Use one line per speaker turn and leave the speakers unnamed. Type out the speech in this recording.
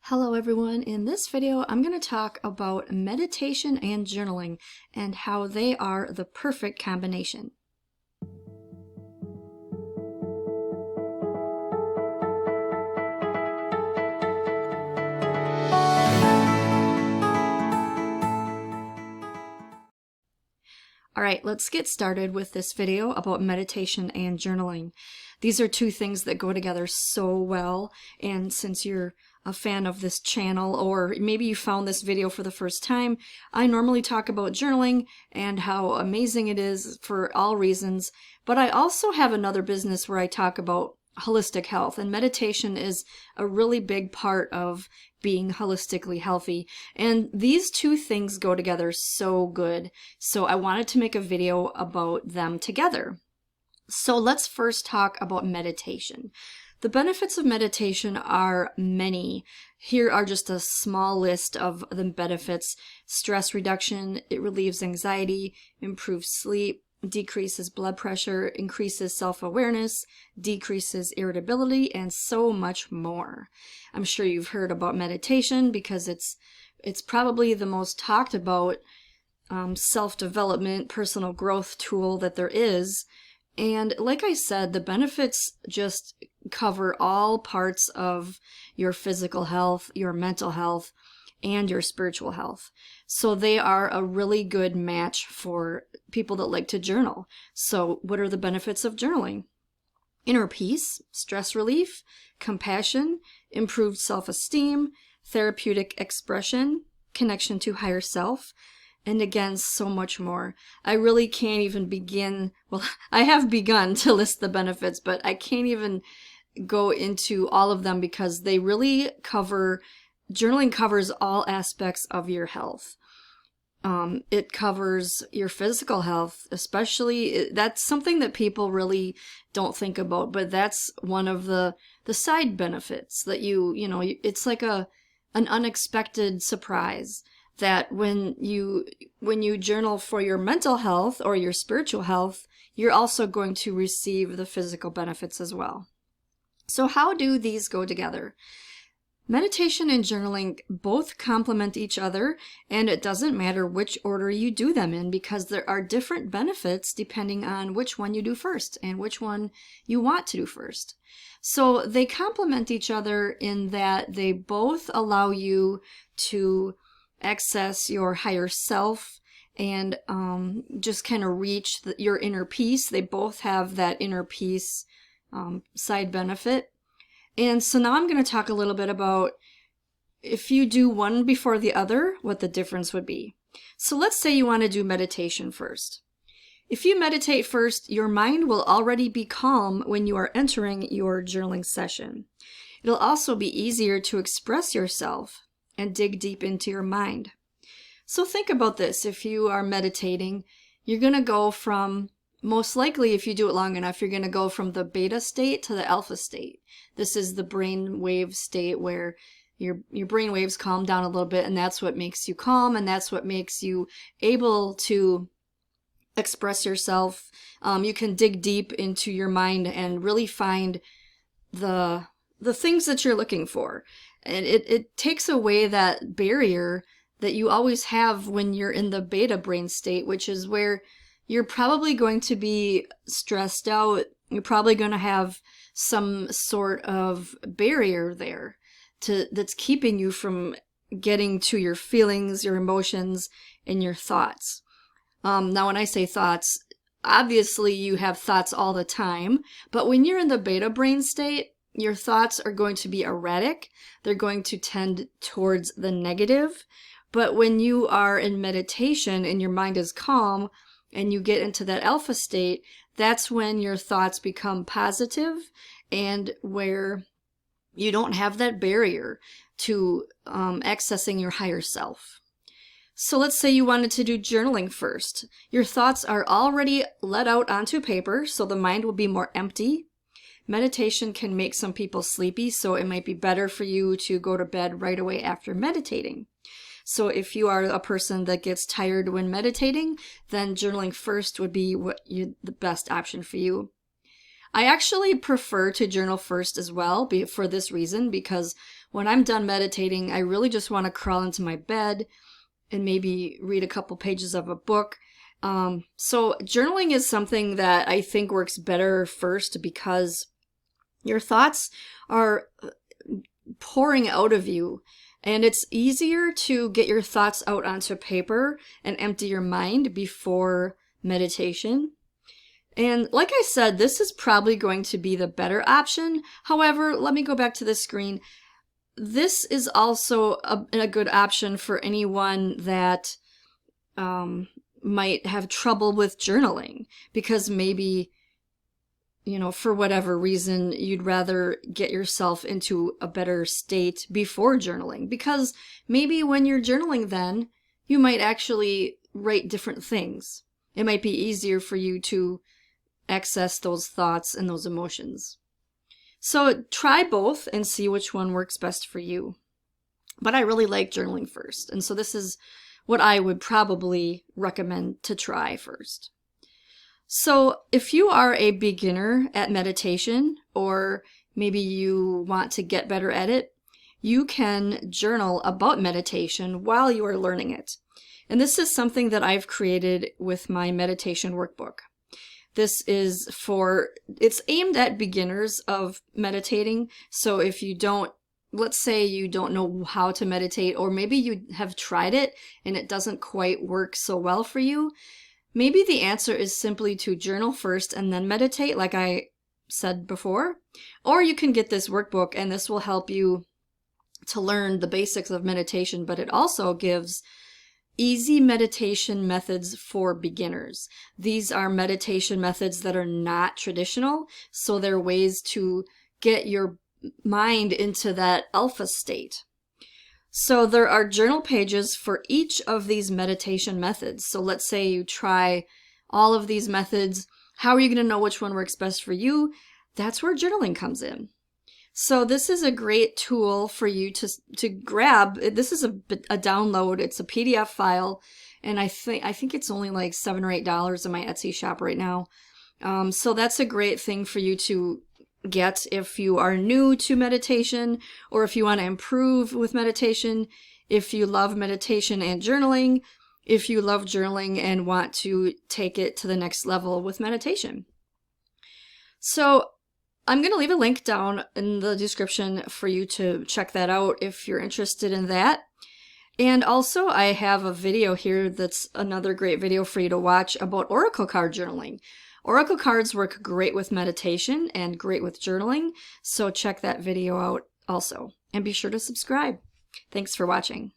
Hello everyone, in this video I'm going to talk about meditation and journaling and how they are the perfect combination. Alright, let's get started with this video about meditation and journaling. These are two things that go together so well, and since you're a fan of this channel, or maybe you found this video for the first time, I normally talk about journaling and how amazing it is for all reasons, but I also have another business where I talk about holistic health, and meditation is a really big part of being holistically healthy, and these two things go together so good, so I wanted to make a video about them together. So let's first talk about meditation. The benefits of meditation are many. Here are just a small list of the benefits. Stress reduction, it relieves anxiety, improves sleep, decreases blood pressure, increases self-awareness, decreases irritability, and so much more. I'm sure you've heard about meditation because it's probably the most talked about self-development, personal growth tool that there is. And like I said, the benefits just cover all parts of your physical health, your mental health, and your spiritual health. So they are a really good match for people that like to journal. So what are the benefits of journaling? Inner peace, stress relief, compassion, improved self-esteem, therapeutic expression, connection to higher self, and again, so much more. I really can't even begin, well, I have begun to list the benefits, but I can't even go into all of them because they really cover, journaling covers all aspects of your health. It covers your physical health, especially. That's something that people really don't think about, but that's one of the side benefits that you know, it's like an unexpected surprise. That when you journal for your mental health or your spiritual health, you're also going to receive the physical benefits as well. So how do these go together? Meditation and journaling both complement each other, and it doesn't matter which order you do them in because there are different benefits depending on which one you do first and which one you want to do first. So they complement each other in that they both allow you to access your higher self and just kind of reach your inner peace. They both have that inner peace side benefit. And so now I'm going to talk a little bit about if you do one before the other, what the difference would be. So let's say you want to do meditation first. If you meditate first, your mind will already be calm when you are entering your journaling session. It'll also be easier to express yourself and dig deep into your mind. So think about this. If you are meditating, you're going to go from, most likely if you do it long enough, you're going to go from the beta state to the alpha state. This is the brain wave state where your brain waves calm down a little bit, and that's what makes you calm, and that's what makes you able to express yourself. You can dig deep into your mind and really find the things that you're looking for. And it takes away that barrier that you always have when you're in the beta brain state, which is where you're probably going to be stressed out. You're probably going to have some sort of barrier there that's keeping you from getting to your feelings, your emotions, and your thoughts. Now, when I say thoughts, obviously you have thoughts all the time, but when you're in the beta brain state, your thoughts are going to be erratic. They're going to tend towards the negative. But when you are in meditation and your mind is calm and you get into that alpha state, that's when your thoughts become positive and where you don't have that barrier to accessing your higher self. So let's say you wanted to do journaling first. Your thoughts are already let out onto paper, so the mind will be more empty. Meditation can make some people sleepy, so it might be better for you to go to bed right away after meditating. So if you are a person that gets tired when meditating, then journaling first would be the best option for you. I actually prefer to journal first as well for this reason, because when I'm done meditating, I really just want to crawl into my bed and maybe read a couple pages of a book. So journaling is something that I think works better first because your thoughts are pouring out of you, and it's easier to get your thoughts out onto paper and empty your mind before meditation. And like I said, this is probably going to be the better option. However, let me go back to the screen. This is also a good option for anyone that might have trouble with journaling, because maybe, for whatever reason, you'd rather get yourself into a better state before journaling. Because maybe when you're journaling then, you might actually write different things. It might be easier for you to access those thoughts and those emotions. So try both and see which one works best for you. But I really like journaling first, and so this is what I would probably recommend to try first. So if you are a beginner at meditation, or maybe you want to get better at it, you can journal about meditation while you are learning it. And this is something that I've created with my meditation workbook. This is it's aimed at beginners of meditating. So if you let's say you don't know how to meditate, or maybe you have tried it and it doesn't quite work so well for you, maybe the answer is simply to journal first and then meditate, like I said before. Or you can get this workbook, and this will help you to learn the basics of meditation, but it also gives easy meditation methods for beginners. These are meditation methods that are not traditional, so they're ways to get your mind into that alpha state. So there are journal pages for each of these meditation methods. So let's say you try all of these methods. How are you going to know which one works best for you? That's where journaling comes in. So this is a great tool for you to grab. This is a download. It's a PDF file, and I think it's only like $7 or $8 in my Etsy shop right now. So that's a great thing for you to get if you are new to meditation, or if you want to improve with meditation, if you love meditation and journaling, if you love journaling and want to take it to the next level with meditation. So I'm going to leave a link down in the description for you to check that out if you're interested in that. And also I have a video here that's another great video for you to watch about oracle card journaling. Oracle cards work great with meditation and great with journaling, so check that video out also. And be sure to subscribe. Thanks for watching.